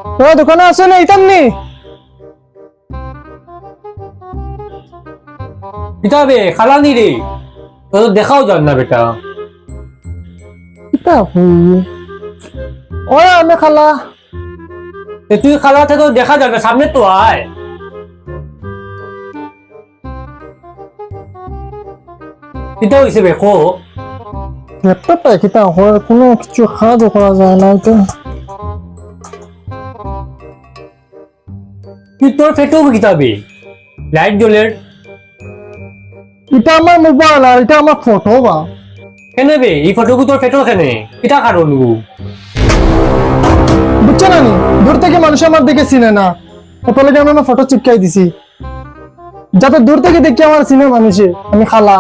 তোরা দোকানে আসো না ইতাম নি কিতাবে খালা নি রে, তো দেখাও যান না বেটা। কিতা হই ওই আমি খালা তুই খালা তো দেখা যাবে, সামনে তো আয়। কিতা হয়েছে দেখো। ল্যাপটপটা কিতা হয় কোনো কিছু খাওয়া করা যায় না তো তুই তোর ফেটেও কিতাবে লাইট জ্বলের এটা আমার মোবাইল আর এটা আমার ফটো বা কেন বে এই ফটোগু তোর ফেটো কেনে কিতা কারণ গু? বুঝছো না নি দূর থেকে মানুষ আমার দিকে চিনে না তাহলে আমি আমার ফটো চিপকাই দিছি যাতে দূর থেকে দেখি আমার চিনে মানুষে আমি খালা